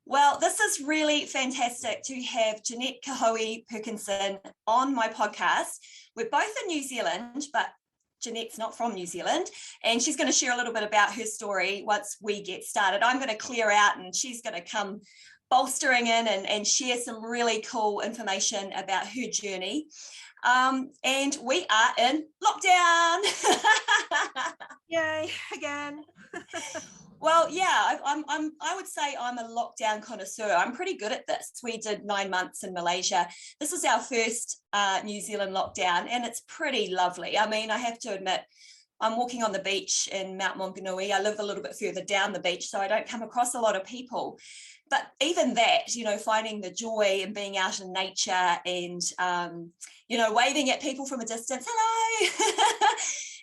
Well, this is really fantastic to have Jeanette Kehoe-Perkinson on my podcast. We're both in New Zealand, but Jeanette's not from New Zealand, and she's going to share a little bit about her story once we get started. I'm going to clear out, and she's going to come bolstering in and share some really cool information about her journey. And we are in lockdown. Yay, again. Well, yeah, I would say I'm a lockdown connoisseur. I'm pretty good at this. We did 9 months in Malaysia. This was our first New Zealand lockdown, and it's pretty lovely. I mean, I have to admit, I'm walking on the beach in Mount Maunganui. I live a little bit further down the beach, so I don't come across a lot of people. But even that, finding the joy in being out in nature and, waving at people from a distance, hello,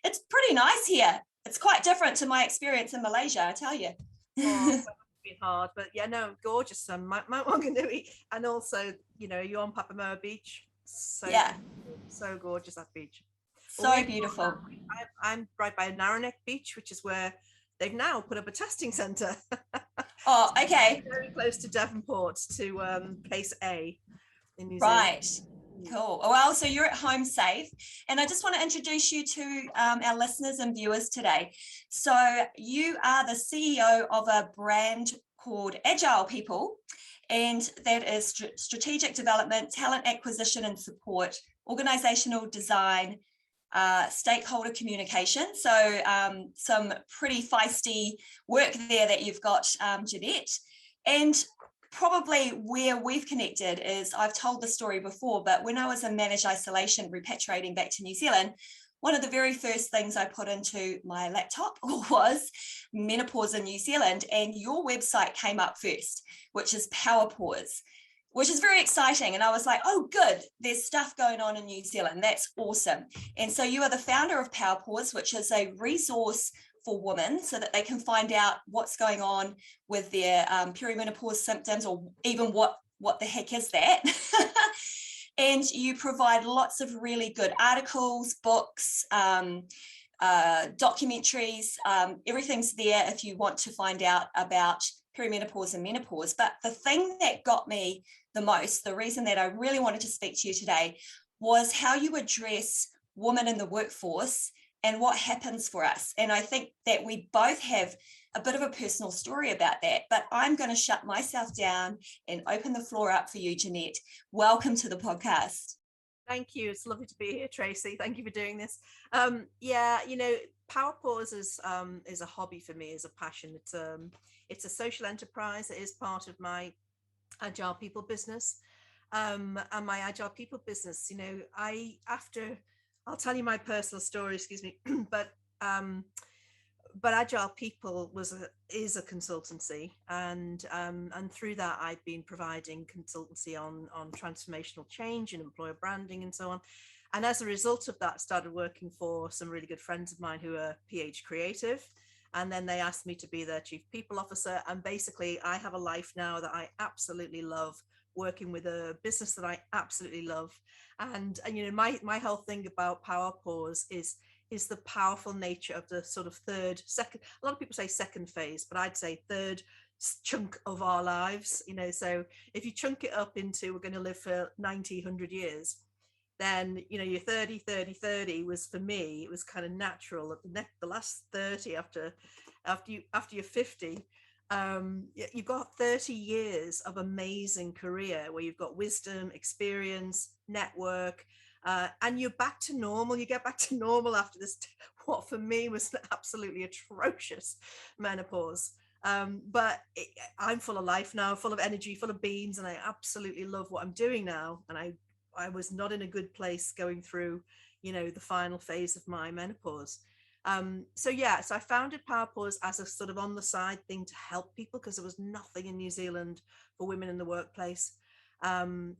it's pretty nice here. It's quite different to my experience in Malaysia, I tell you. It's been hard, but yeah, no, gorgeous. Mount Maunganui, and also, you're on Papamoa Beach. So yeah, so gorgeous, that beach. So beautiful. I'm right by Narrowneck Beach, which is where they've now put up a testing centre. Oh, okay. Very close to Devonport, to Place A in New Zealand. Right. Cool. Well, so you're at home safe. And I just want to introduce you to our listeners and viewers today. So you are the CEO of a brand called Agile People, and that is strategic development, talent acquisition and support, organizational design, stakeholder communication. So some pretty feisty work there that you've got, Jeanette. And probably where we've connected is, I've told the story before, but when I was in managed isolation, repatriating back to New Zealand, one of the very first things I put into my laptop was Menopause in New Zealand, and your website came up first, which is Menopause, which is very exciting. And I was like, oh, good, there's stuff going on in New Zealand. That's awesome. And so you are the founder of Menopause, which is a resource for women so that they can find out what's going on with their perimenopause symptoms, or even what the heck is that. And you provide lots of really good articles, books, documentaries, everything's there if you want to find out about perimenopause and menopause. But the thing that got me the most, the reason that I really wanted to speak to you today, was how you address women in the workforce and what happens for us. And I think that we both have a bit of a personal story about that, but I'm going to shut myself down and open the floor up for you, Jeanette. Welcome to the podcast. Thank you. It's lovely to be here, Tracy. Thank you for doing this. Menopause is a hobby for me, is a passion. It's a social enterprise. It is part of my Agile People business. And my Agile People business, I'll tell you my personal story, excuse me, but Agile People is a consultancy, and through that I've been providing consultancy on transformational change and employer branding and so on. And as a result of that, started working for some really good friends of mine who are PH Creative, and then they asked me to be their Chief People Officer. And basically, I have a life now that I absolutely love, working with a business that I absolutely love. And my whole thing about Menopause is the powerful nature of the sort of second, a lot of people say second phase, but I'd say third chunk of our lives. So if you chunk it up into, we're going to live for 90, 100 years, then, your 30 was, for me, it was kind of natural that the last 30 after you're 50, you've got 30 years of amazing career where you've got wisdom, experience, network, and you're back to normal. You get back to normal after this, what for me was absolutely atrocious menopause. But I'm full of life now, full of energy, full of beans, and I absolutely love what I'm doing now. And I was not in a good place going through, the final phase of my menopause. So I founded Menopause as a sort of on the side thing to help people, because there was nothing in New Zealand for women in the workplace. And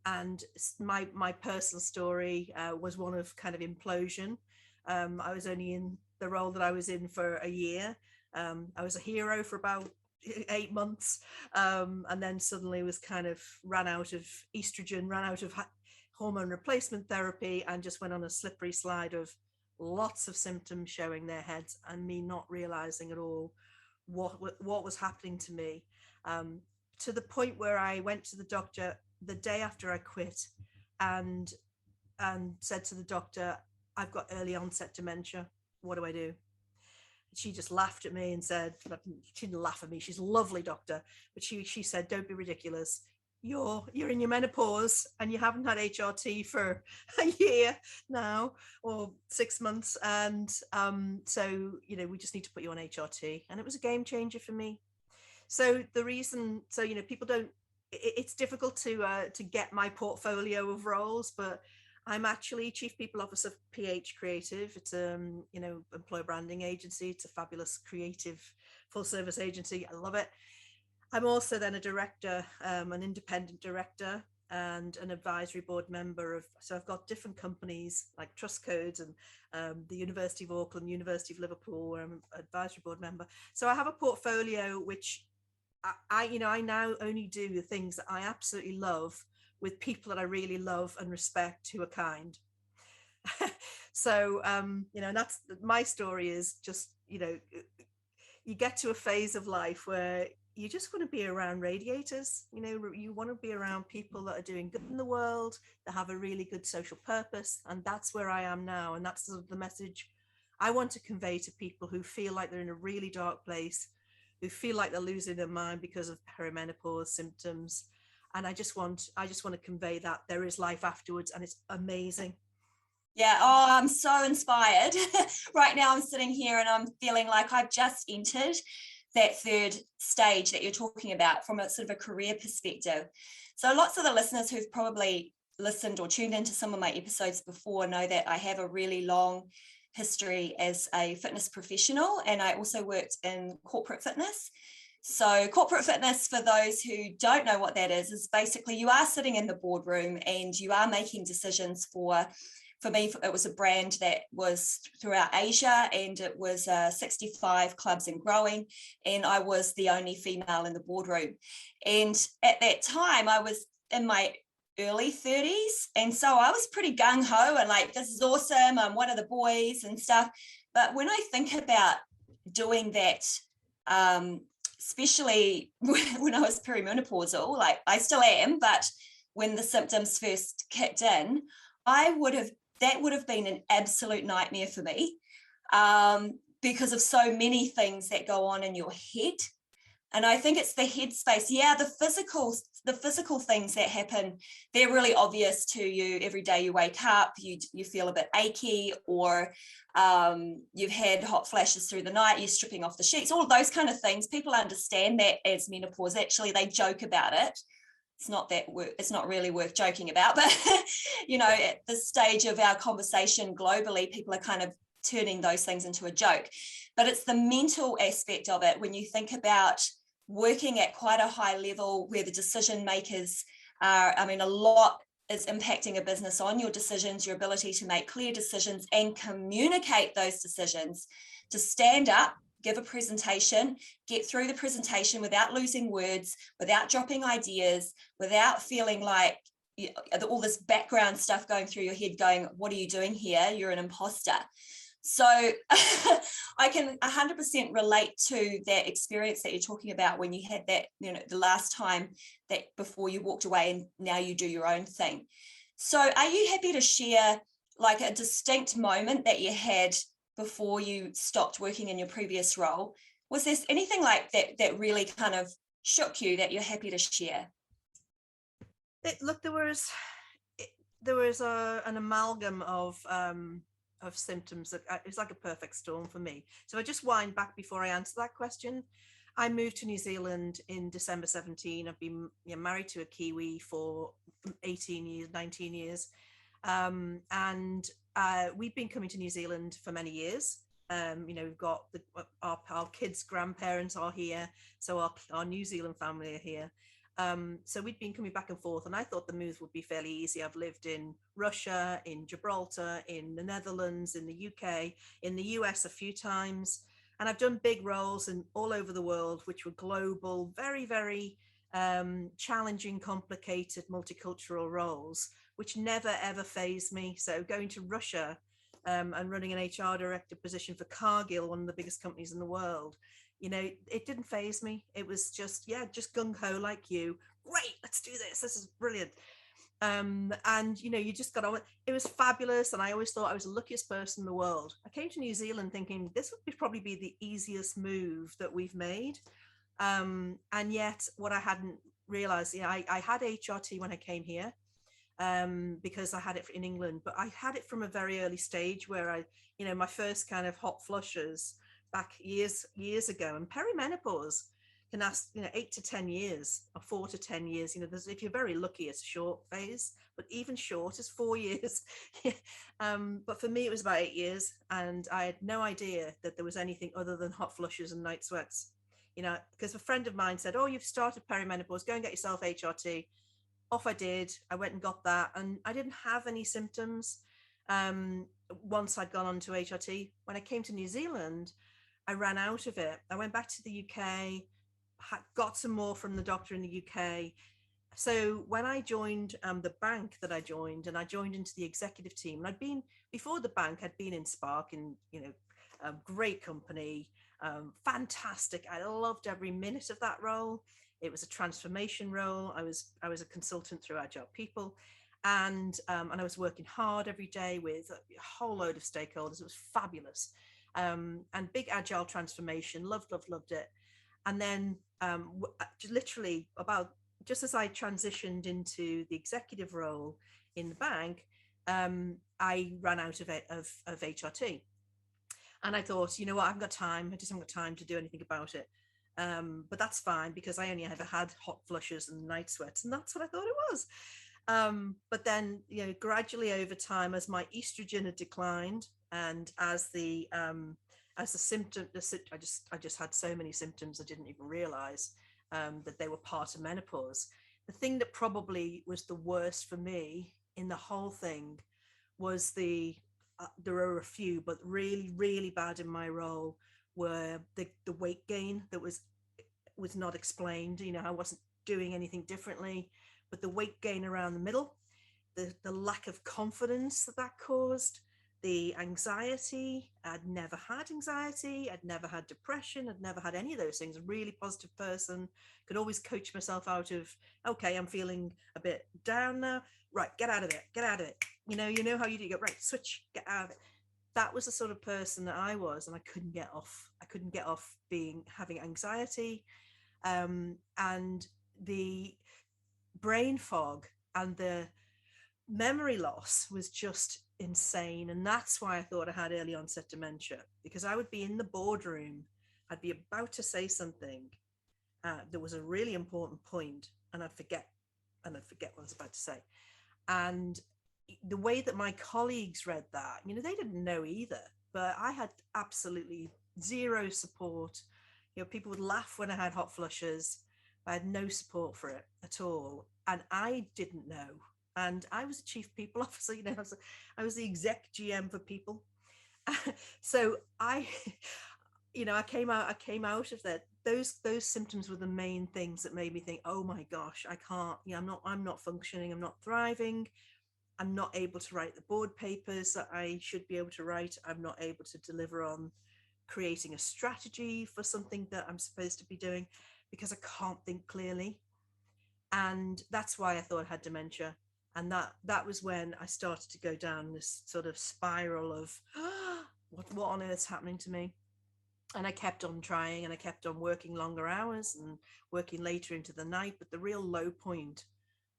my personal story was one of kind of implosion. I was only in the role that I was in for a year. I was a hero for about 8 months, and then suddenly was kind of ran out of estrogen, ran out of hormone replacement therapy, and just went on a slippery slide of lots of symptoms showing their heads, and me not realizing at all what was happening to me. to the point where I went to the doctor the day after I quit and said to the doctor, I've got early onset dementia. What do I do? She just laughed at me and said, she didn't laugh at me, she's a lovely doctor, but she said, don't be ridiculous. You're in your menopause and you haven't had HRT for a year now or 6 months. And so, we just need to put you on HRT. And it was a game changer for me. So the reason, people don't, it's difficult to get my portfolio of roles, but I'm actually Chief People Officer of PH Creative. It's employer branding agency. It's a fabulous creative full service agency. I love it. I'm also then a director, an independent director and an advisory board member so I've got different companies like Trust Codes and the University of Auckland, University of Liverpool, where I'm an advisory board member. So I have a portfolio which I now only do the things that I absolutely love with people that I really love and respect who are kind. So, and that's my story is just, you get to a phase of life where you just want to be around radiators, you want to be around people that are doing good in the world, that have a really good social purpose. And that's where I am now. And that's sort of the message I want to convey to people who feel like they're in a really dark place, who feel like they're losing their mind because of perimenopause symptoms. And I just want to convey that there is life afterwards and it's amazing. Yeah. Oh, I'm so inspired. Right now I'm sitting here and I'm feeling like I've just entered that third stage that you're talking about from a sort of a career perspective. So lots of the listeners who've probably listened or tuned into some of my episodes before know that I have a really long history as a fitness professional, and I also worked in corporate fitness. So corporate fitness, for those who don't know what that is basically you are sitting in the boardroom and you are making decisions for me, it was a brand that was throughout Asia, and it was 65 clubs and growing. And I was the only female in the boardroom. And at that time, I was in my early 30s. And so I was pretty gung-ho and like, this is awesome. I'm one of the boys and stuff. But when I think about doing that, especially when I was perimenopausal, like I still am, but when the symptoms first kicked in, that would have been an absolute nightmare for me, because of so many things that go on in your head. And I think it's the headspace. Yeah, the physical things that happen, they're really obvious to you every day you wake up. You feel a bit achy, or you've had hot flashes through the night, you're stripping off the sheets, all of those kind of things. People understand that as menopause. Actually, they joke about it. It's not really worth joking about, but at this stage of our conversation globally, people are kind of turning those things into a joke. But it's the mental aspect of it when you think about working at quite a high level where the decision makers are, a lot is impacting a business on your decisions, your ability to make clear decisions and communicate those decisions, to stand up, give a presentation, get through the presentation without losing words, without dropping ideas, without feeling like all this background stuff going through your head going, what are you doing here? You're an imposter. So I can 100% relate to that experience that you're talking about when you had that, the last time that before you walked away and now you do your own thing. So are you happy to share like a distinct moment that you had before you stopped working in your previous role? Was there anything like that really kind of shook you that you're happy to share? Look, there was an amalgam of symptoms that it's like a perfect storm for me. So I just wind back before I answer that question. I moved to New Zealand in December 17. I've been married to a Kiwi for 18 years, 19 years. And we've been coming to New Zealand for many years. We've got our kids' grandparents are here, so our New Zealand family are here. So we'd been coming back and forth, and I thought the move would be fairly easy. I've lived in Russia, in Gibraltar, in the Netherlands, in the UK, in the US a few times, and I've done big roles all over the world, which were global, very, very challenging, complicated, multicultural roles, which never ever fazed me. So going to Russia and running an HR director position for Cargill, one of the biggest companies in the world, it didn't faze me. It was just, yeah, just gung-ho like you. Great, let's do this. This is brilliant. And you just got on with it. Was fabulous, and I always thought I was the luckiest person in the world. I came to New Zealand thinking this would probably be the easiest move that we've made, and yet what I hadn't realized, I had HRT when I came here, because I had it in England, but I had it from a very early stage where my first kind of hot flushes back years ago. And perimenopause can last 8 to 10 years, or 4 to 10 years. If you're very lucky, it's a short phase, but even short is 4 years. But for me it was about 8 years, and I had no idea that there was anything other than hot flushes and night sweats, because a friend of mine said, oh, you've started perimenopause, go and get yourself HRT. Off I did. I went and got that, and I didn't have any symptoms once I'd gone on to HRT. When I came to New Zealand, I ran out of it. I went back to the UK, got some more from the doctor in the UK. So when I joined the bank that I joined, and I joined into the executive team, and I'd been, before the bank, I'd been in Spark, in a great company, fantastic. I loved every minute of that role. It was a transformation role. I was a consultant through Agile People, and I was working hard every day with a whole load of stakeholders. It was fabulous, and big Agile transformation. Loved it. And then literally just as I transitioned into the executive role in the bank, I ran out of HRT. And I thought, you know what, I haven't got time. I just haven't got time to do anything about it. But that's fine, because I only ever had hot flushes and night sweats, and that's what I thought it was. But then, gradually over time, as my estrogen had declined, and as the symptom, I just had so many symptoms I didn't even realize that they were part of menopause. The thing that probably was the worst for me in the whole thing was there are a few, but really, really bad in my role, were the weight gain that was not explained. I wasn't doing anything differently, but the weight gain around the middle, the lack of confidence that caused, the anxiety. I'd never had anxiety, I'd never had depression, I'd never had any of those things. A really positive person, could always coach myself out of, okay, I'm feeling a bit down now, right, get out of it. You know how you do, right, switch, get out of it. That was the sort of person that I was, and I couldn't get off having anxiety, and the brain fog and the memory loss was just insane. And that's why I thought I had early onset dementia, because I would be in the boardroom, I'd be about to say something that was a really important point, and I'd forget what I was about to say. And the way that my colleagues read that, they didn't know either, but I had absolutely zero support. People would laugh when I had hot flushes. I had no support for it at all, and I didn't know. And I was a chief people officer, I was the exec GM for people. So I came out of that. Those symptoms were the main things that made me think, oh my gosh, I can't, I'm not functioning, I'm not thriving. I'm not able to write the board papers that I should be able to write. I'm not able to deliver on creating a strategy for something that I'm supposed to be doing, because I can't think clearly. And that's why I thought I had dementia. And that was when I started to go down this sort of spiral of what on earth's happening to me. And I kept on trying, and I kept on working longer hours and working later into the night. But the real low point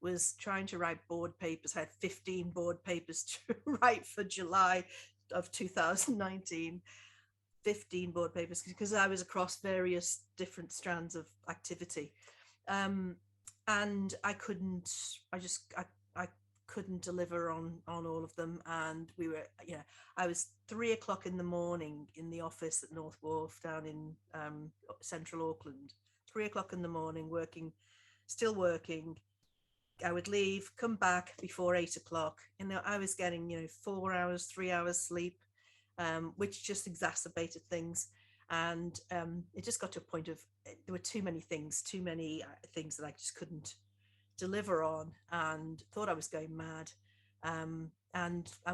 was trying to write board papers. I had 15 board papers to write for July of 2019. 15 board papers, because I was across various different strands of activity. And I couldn't deliver on all of them. And we were, I was 3 o'clock in the morning in the office at North Wharf down in central Auckland, 3 o'clock in the morning, still working. I would leave, come back before 8 o'clock. I was getting, 4 hours, 3 hours sleep, which just exacerbated things. And it just got to a point of, there were too many things that I just couldn't deliver on, and thought I was going mad. And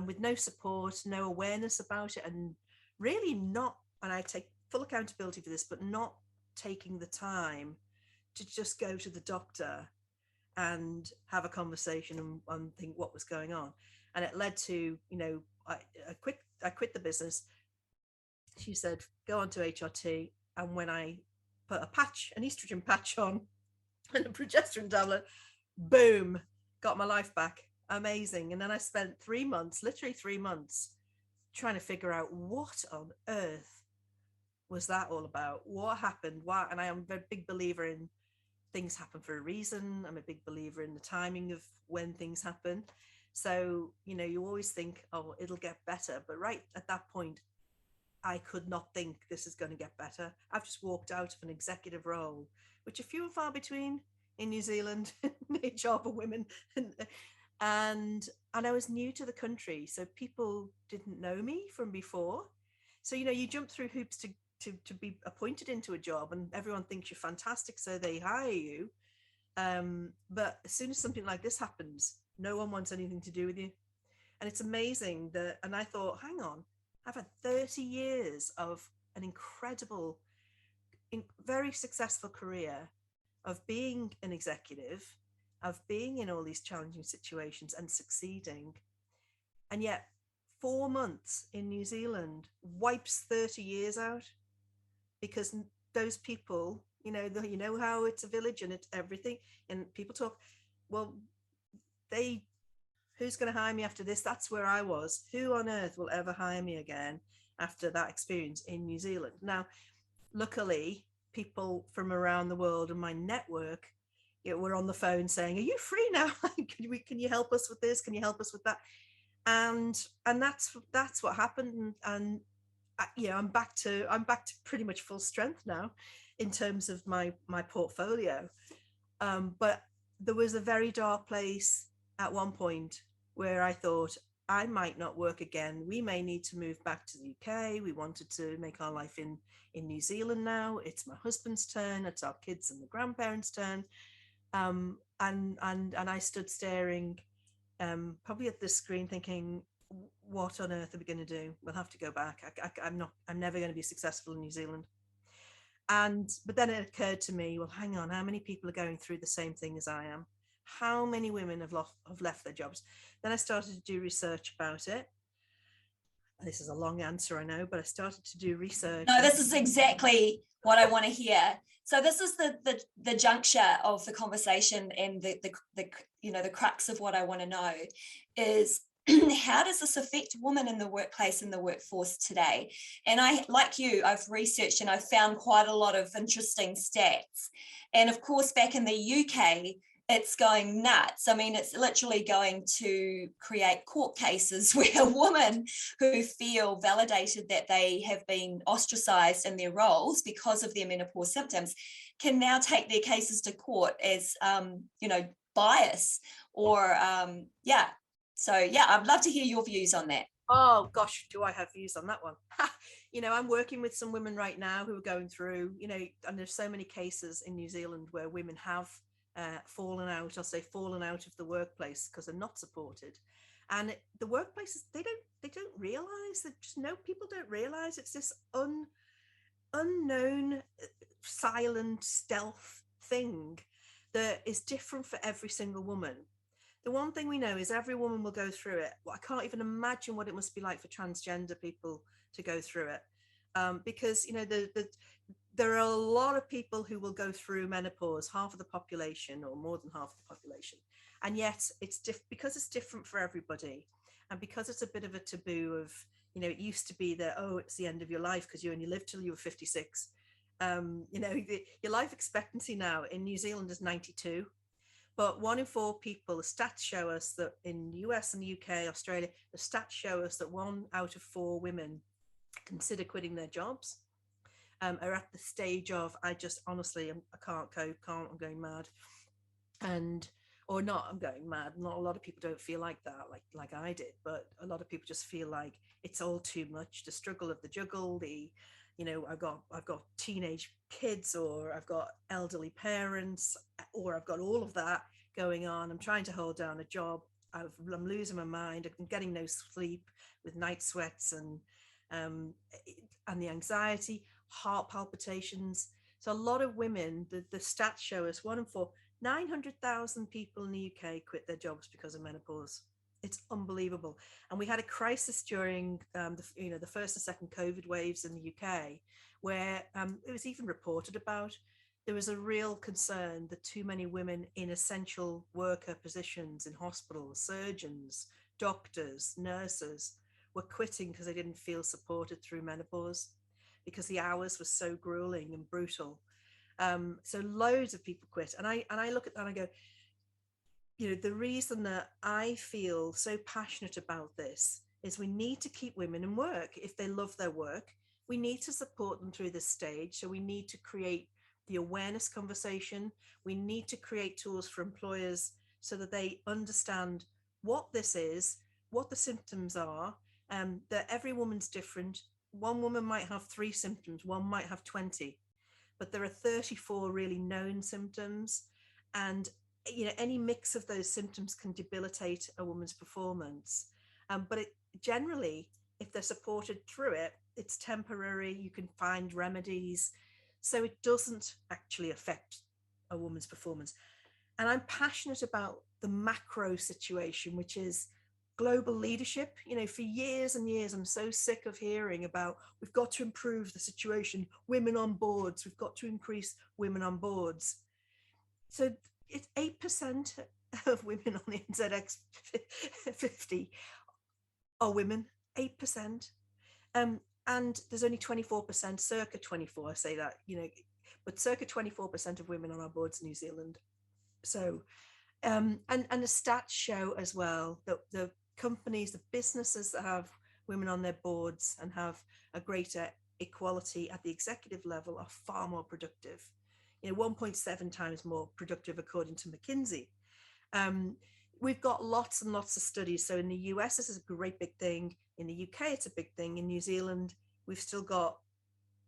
with no support, no awareness about it, and really not, and I take full accountability for this, but not taking the time to just go to the doctor and have a conversation and think what was going on. And it led to, I quit the business. She said, go on to HRT. And when I put an estrogen patch on and a progesterone tablet, boom, got my life back. Amazing. And then I spent 3 months, literally 3 months, trying to figure out what on earth was that all about? What happened? Why? And I am a big believer in things happen for a reason. I'm a big believer in the timing of when things happen. So, you always think, oh, it'll get better. But right at that point, I could not think this is going to get better. I've just walked out of an executive role, which are few and far between in New Zealand, HR for women. And I was new to the country, so people didn't know me from before. So, you jump through hoops to be appointed into a job, and everyone thinks you're fantastic, so they hire you. But as soon as something like this happens, no one wants anything to do with you. And it's amazing and I thought, hang on, I've had 30 years of an incredible, very successful career of being an executive, of being in all these challenging situations and succeeding. And yet 4 months in New Zealand wipes 30 years out, because those people, how it's a village and it's everything. And people talk, well, who's going to hire me after this? That's where I was. Who on earth will ever hire me again after that experience in New Zealand? Now, luckily, people from around the world and my network, were on the phone saying, are you free now? Can you help us with this? Can you help us with that? And that's what happened. And I'm back to pretty much full strength now in terms of my portfolio. But there was a very dark place at one point where I thought, I might not work again. We may need to move back to the UK. We wanted to make our life in New Zealand now. It's my husband's turn. It's our kids and the grandparents' turn. And I stood staring, probably at the screen, thinking, what on earth are we going to do? We'll have to go back. I'm never going to be successful in New Zealand. But then it occurred to me, well, hang on, how many people are going through the same thing as I am? How many women have left their jobs? Then I started to do research about it. This is a long answer, I know, but I started to do research. No, this is exactly what I want to hear. So this is the juncture of the conversation, and the crux of what I want to know is, how does this affect women in the workplace and the workforce today? And I, like you, I've researched and I've found quite a lot of interesting stats. And of course, back in the UK, it's going nuts. I mean, it's literally going to create court cases where women who feel validated that they have been ostracized in their roles because of their menopause symptoms can now take their cases to court as, bias or, So, I'd love to hear your views on that. Oh, gosh, do I have views on that one? I'm working with some women right now who are going through, and there's so many cases in New Zealand where women have fallen out of the workplace because they're not supported. And the workplaces, they don't realize that, people don't realize it's this unknown, silent stealth thing that is different for every single woman. The one thing we know is every woman will go through it. Well, I can't even imagine what it must be like for transgender people to go through it. Because, there are a lot of people who will go through menopause, half of the population or more than half of the population. And yet it's because it's different for everybody. And because it's a bit of a taboo of, it used to be that, oh, it's the end of your life because you only lived till you were 56. Your life expectancy now in New Zealand is 92. But 1 in 4 people, the stats show us that in the US and the UK, Australia, the stats show us that 1 out of 4 women consider quitting their jobs, are at the stage of, I can't cope, I'm going mad. Or not, I'm going mad. Not a lot of people don't feel like that, like I did, but a lot of people just feel like it's all too much, the struggle of the juggle, I've got teenage kids, or I've got elderly parents, or I've got all of that going on. I'm trying to hold down a job. I'm losing my mind. I'm getting no sleep with night sweats and the anxiety. heart palpitations. So a lot of women, the stats show us 1 in 4, 900,000 people in the UK quit their jobs because of menopause. It's unbelievable. And we had a crisis during the first and second COVID waves in the UK, where it was even reported about. There was a real concern that too many women in essential worker positions in hospitals, surgeons, doctors, nurses, were quitting because they didn't feel supported through menopause, because the hours were so grueling and brutal. So loads of people quit. And I look at that and I go, the reason that I feel so passionate about this is we need to keep women in work. If they love their work, we need to support them through this stage. So we need to create the awareness conversation. We need to create tools for employers so that they understand what this is, what the symptoms are, that every woman's different. One woman might have 3 symptoms, one might have 20, but there are 34 really known symptoms. And any mix of those symptoms can debilitate a woman's performance. But generally, if they're supported through it, it's temporary. You can find remedies. So it doesn't actually affect a woman's performance. And I'm passionate about the macro situation, which is global leadership. For years and years, I'm so sick of hearing about, we've got to improve the situation, women on boards, we've got to increase women on boards. So it's 8% of women on the NZX 50 are women, 8%. And there's only 24%, circa 24, I say that, but circa 24% of women on our boards in New Zealand. So, and the stats show as well that the companies, the businesses that have women on their boards and have a greater equality at the executive level are far more productive. 1.7 times more productive, according to McKinsey. We've got lots and lots of studies. So in the US, this is a great big thing. In the UK, it's a big thing. In New Zealand, we've still got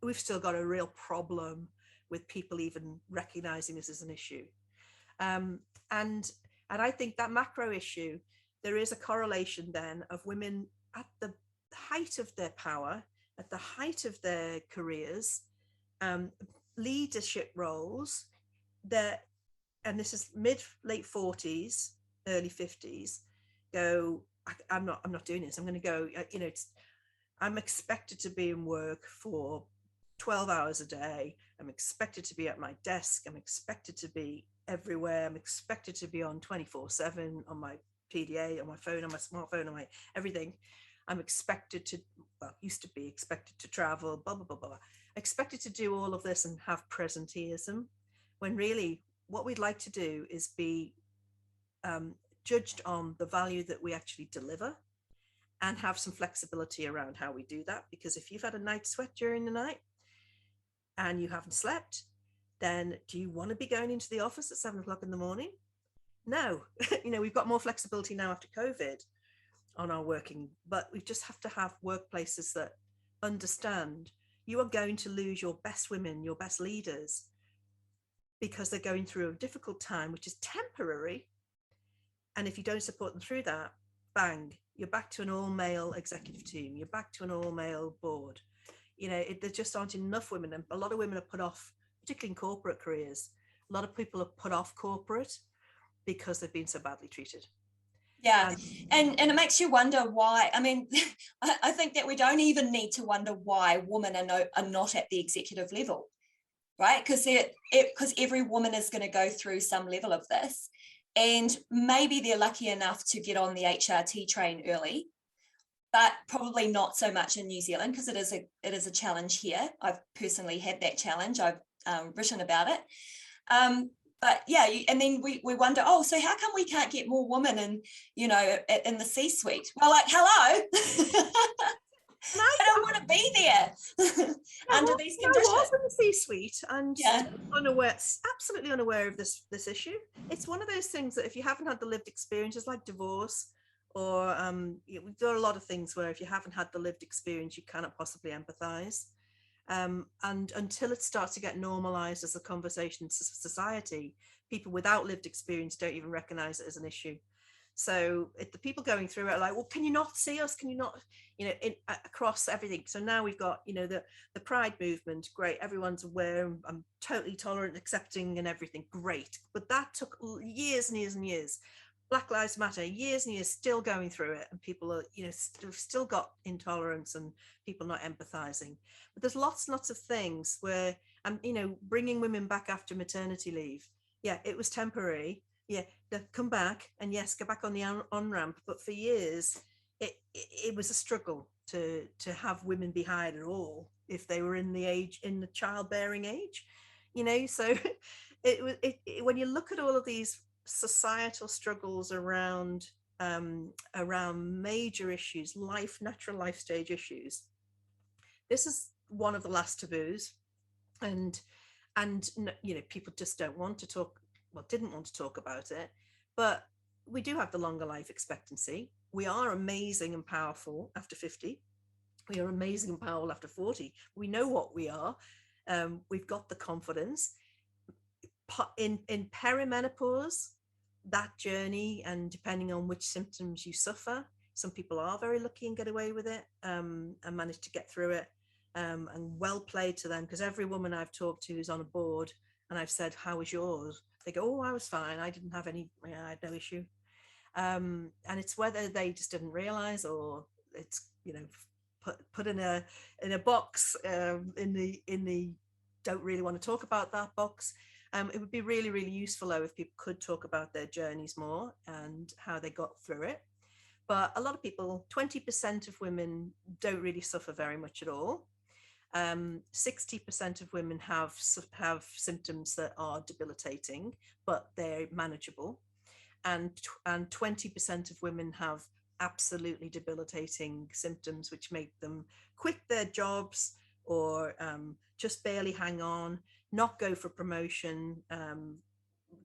a real problem with people even recognizing this as an issue. And I think that macro issue, there is a correlation then of women at the height of their power, at the height of their careers, leadership roles, that, and this is late 40s, early 50s, go, I'm not doing this. I'm going to go, I'm expected to be in work for 12 hours a day. I'm expected to be at my desk. I'm expected to be everywhere. I'm expected to be on 24/7 on my PDA, on my phone, on my smartphone, on my everything. I'm expected to, used to be expected to travel, blah, blah, blah, blah. Expected to do all of this and have presenteeism, when really what we'd like to do is be judged on the value that we actually deliver, and have some flexibility around how we do that. Because if you've had a night's sweat during the night and you haven't slept, then do you want to be going into the office at 7 o'clock in the morning? No. We've got more flexibility now after COVID on our working, but we just have to have workplaces that understand you are going to lose your best women, your best leaders, because they're going through a difficult time, which is temporary. And if you don't support them through that, bang, you're back to an all-male executive team. You're back to an all-male board. There just aren't enough women. And a lot of women are put off, particularly in corporate careers. A lot of people are put off corporate because they've been so badly treated. Yeah. And it makes you wonder why. I mean, I think that we don't even need to wonder why women are not at the executive level, right? Because every woman is going to go through some level of this. And maybe they're lucky enough to get on the HRT train early, but probably not so much in New Zealand, because it is a challenge here. I've personally had that challenge. I've written about it. But yeah, and then we wonder, so how come we can't get more women in the C-suite? Well, like, hello. I don't want to be there under these conditions. I was in the C-suite and absolutely unaware of this issue. It's one of those things that if you haven't had the lived experience, it's like divorce, or there are a lot of things where if you haven't had the lived experience, you cannot possibly empathize. And until it starts to get normalized as a conversation in society, people without lived experience don't even recognize it as an issue. So the people going through it are like, well, can you not see us? Can you not, across everything? So now we've got, the Pride movement. Great. Everyone's aware. I'm totally tolerant, accepting and everything. Great. But that took years and years and years. Black Lives Matter, years and years, still going through it. And people are, still got intolerance and people not empathizing. But there's lots and lots of things where, bringing women back after maternity leave. Yeah, it was temporary. Yeah, come back and yes, get back on the on-ramp. But for years, it was a struggle to have women be hired at all if they were in the childbearing age, So when you look at all of these societal struggles around major issues, natural life stage issues, this is one of the last taboos, and people just don't want to talk. Well, didn't want to talk about it, but we do have the longer life expectancy. We are amazing and powerful after 50. We are amazing and powerful after 40. We know what we are. We've got the confidence. In perimenopause, that journey, and depending on which symptoms you suffer, some people are very lucky and get away with it, and manage to get through it. And well played to them, because every woman I've talked to who's on a board and I've said, how was yours? They go, oh, I was fine. I didn't have any, I had no issue. And it's whether they just didn't realize, or it's, put in a box, in the don't really want to talk about that box. It would be really, really useful though if people could talk about their journeys more and how they got through it. But a lot of people, 20% of women don't really suffer very much at all. 60% of women have symptoms that are debilitating, but they're manageable. And 20% of women have absolutely debilitating symptoms, which make them quit their jobs or just barely hang on, not go for promotion,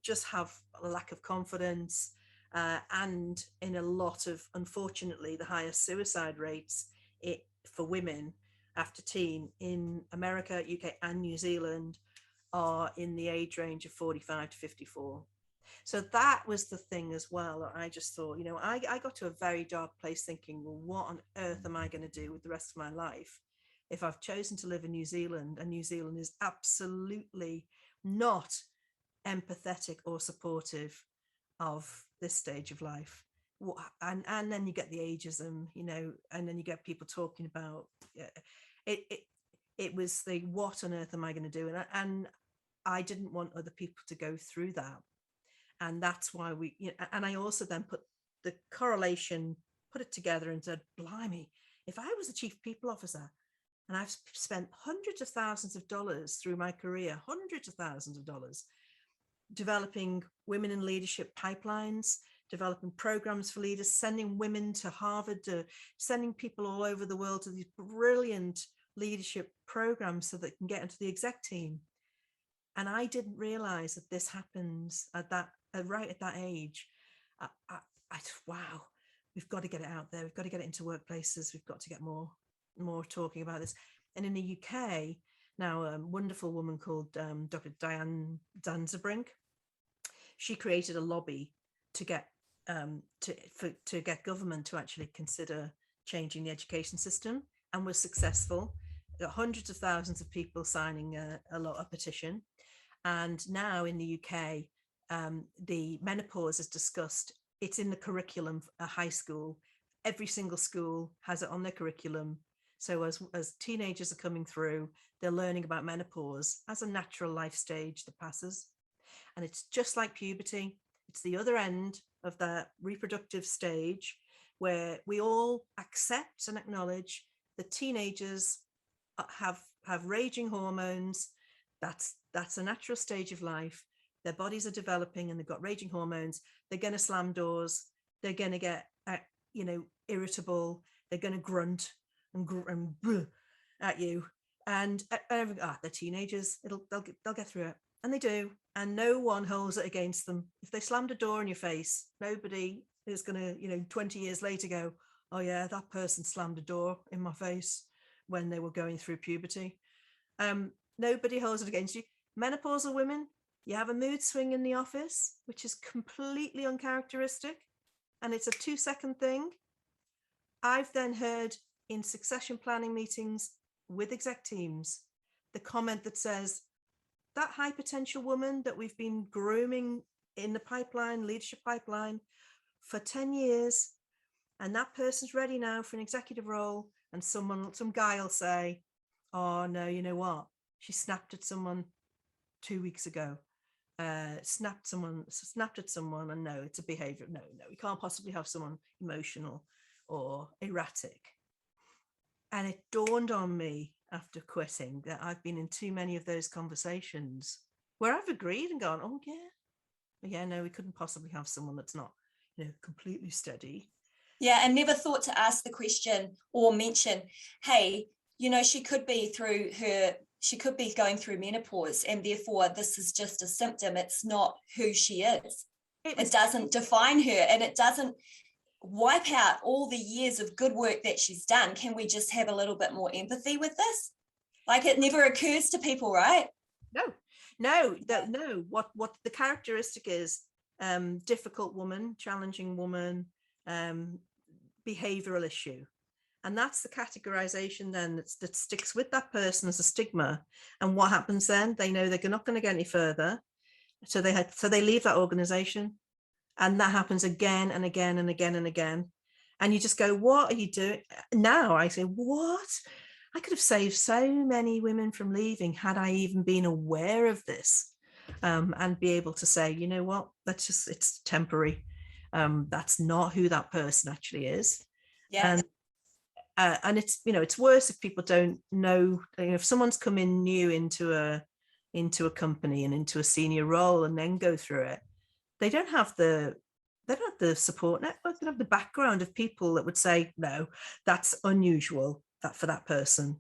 just have a lack of confidence, and in a lot of, unfortunately, the highest suicide rates for women after teen in America, UK and New Zealand are in the age range of 45 to 54. So that was the thing as well. I just thought, I got to a very dark place thinking, well, what on earth am I going to do with the rest of my life if I've chosen to live in New Zealand, and New Zealand is absolutely not empathetic or supportive of this stage of life. And then you get the ageism, and then you get people talking about it was the, what on earth am I going to do? And I didn't want other people to go through that. And that's why and I also then put the correlation, put it together and said, blimey, if I was a chief people officer and I've spent hundreds of thousands of dollars through my career, hundreds of thousands of dollars, developing women in leadership pipelines, developing programs for leaders, sending women to Harvard, sending people all over the world to these brilliant leadership programs so they can get into the exec team. And I didn't realize that this happens at that right at that age. Wow, we've got to get it out there. We've got to get it into workplaces. We've got to get more talking about this. And in the UK now, a wonderful woman called Dr. Diane Danzebrink, she created a lobby to get to get government to actually consider changing the education system, and was successful. Got hundreds of thousands of people signing a petition. And now in the UK, the menopause is discussed. It's in the curriculum at high school. Every single school has it on their curriculum. So as teenagers are coming through, they're learning about menopause as a natural life stage that passes. And it's just like puberty. It's the other end of that reproductive stage where we all accept and acknowledge that teenagers have raging hormones. That's a natural stage of life. Their bodies are developing and they've got raging hormones. They're going to slam doors. They're going to get, irritable. They're going to grunt and at you. And they're teenagers. They'll get through it. And they do. And no one holds it against them. If they slammed a door in your face, nobody is going to, 20 years later go, oh yeah, that person slammed a door in my face when they were going through puberty. Nobody holds it against you. Menopausal women, you have a mood swing in the office, which is completely uncharacteristic. and it's a 2-second thing. I've then heard in succession planning meetings with exec teams, the comment that says, that high potential woman that we've been grooming in the pipeline, leadership pipeline for 10 years, and that person's ready now for an executive role, and some guy will say, oh no, you know what? She snapped at someone 2 weeks ago. Snapped at someone, and no, it's a behavior. No, we can't possibly have someone emotional or erratic. And it dawned on me after quitting that I've been in too many of those conversations where I've agreed and gone, oh yeah, no, we couldn't possibly have someone that's not, completely steady. Yeah, and never thought to ask the question or mention, hey, she could be going through menopause, and therefore this is just a symptom. It's not who she is. It doesn't define her, and it doesn't wipe out all the years of good work that she's done. Can we just have a little bit more empathy with this? Like, it never occurs to people, right? No. What the characteristic is, difficult woman, challenging woman, behavioral issue. And that's the categorization then that sticks with that person as a stigma. And what happens then? They know they're not going to get any further. So they leave that organization. And that happens again and again and again and again. And you just go, what are you doing? Now I say, what? I could have saved so many women from leaving had I even been aware of this, and be able to say, you know what, it's temporary. That's not who that person actually is. Yeah. And it's, it's worse if people don't know, if someone's come in new into a company and into a senior role and then go through it, they don't have the support network, they don't have the background of people that would say, no, that's unusual for that person.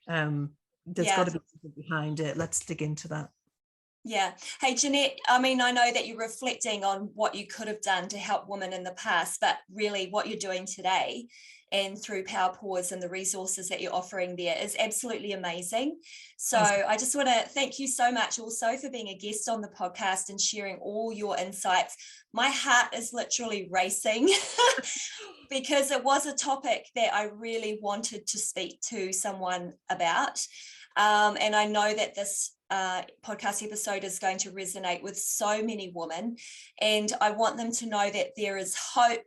There's got to be something behind it. Let's dig into that. Yeah. Hey, Jeanette, I know that you're reflecting on what you could have done to help women in the past, but really what you're doing today and through Power Pause and the resources that you're offering there is absolutely amazing. So I just want to thank you so much also for being a guest on the podcast and sharing all your insights. My heart is literally racing because it was a topic that I really wanted to speak to someone about. And I know that this podcast episode is going to resonate with so many women, and I want them to know that there is hope,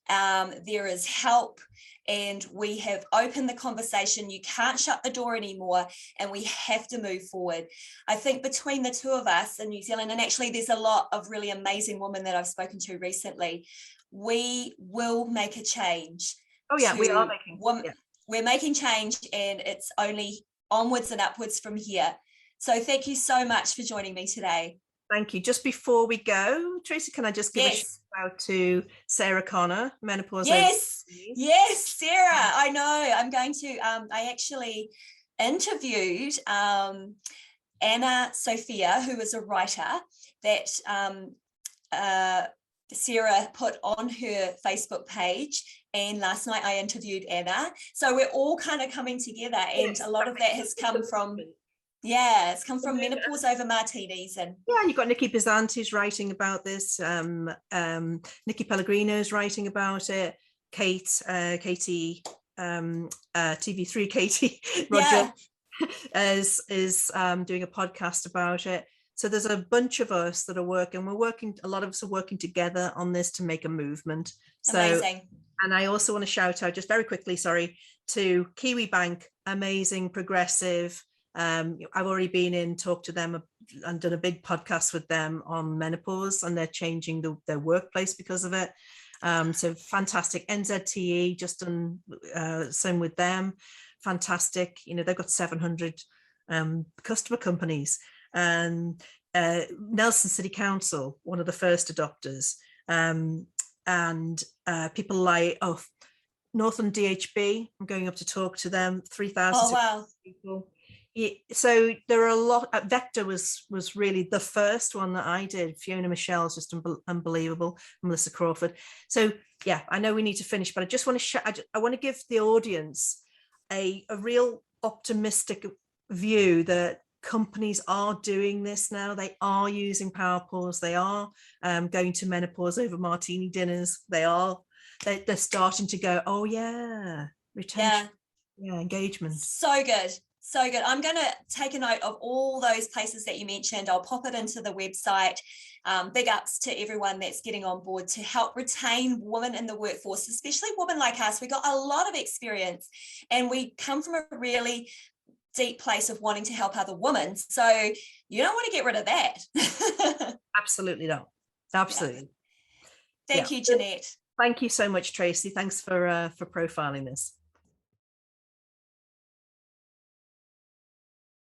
there is help, and we have opened the conversation. You can't shut the door anymore, and we have to move forward. I think between the two of us in New Zealand, and actually there's a lot of really amazing women that I've spoken to recently, we will make a change. Oh yeah, we are making. We're making change, and it's only onwards and upwards from here. So thank you so much for joining me today. Thank you. Just before we go, Tracy, can I just give a shout out to Sarah Connor, Menopause? Yes, Sarah. I know. I'm going to, I actually interviewed Anna Sophia, who is a writer that Sarah put on her Facebook page. And last night I interviewed Anna. So we're all kind of coming together, and a lot of that has come from, it's come from Menopause Over Martinis. And you've got Nikki Pizzanti's writing about this. Nikki Pellegrino's writing about it. Katie, TV3 Katie Roger is doing a podcast about it. So there's a bunch of us that are working. A lot of us are working together on this to make a movement. So, amazing. And I also want to shout out, just very quickly, to Kiwi Bank, amazing, progressive. I've already been in, talked to them and done a big podcast with them on menopause, and they're changing their workplace because of it. So fantastic. NZTE, just done same with them. Fantastic. They've got 700 customer companies. And Nelson City Council, one of the first adopters. And people like Northern DHB, I'm going up to talk to them, 3,000 people. So there are a lot. Vector was really the first one that I did. Fiona Michelle's just unbelievable. Melissa Crawford. So I know we need to finish, but I just want to I want to give the audience a real optimistic view that companies are doing this now. They are using power pause. They are going to menopause over martini dinners. They're starting to go, oh yeah, retention, engagement. So good. So good. I'm going to take a note of all those places that you mentioned. I'll pop it into the website. Big ups to everyone that's getting on board to help retain women in the workforce, especially women like us. We got a lot of experience and we come from a really deep place of wanting to help other women. So you don't want to get rid of that. Absolutely not. Absolutely. Yeah. Thank you, Jeanette. Thank you so much, Tracy. Thanks for profiling this.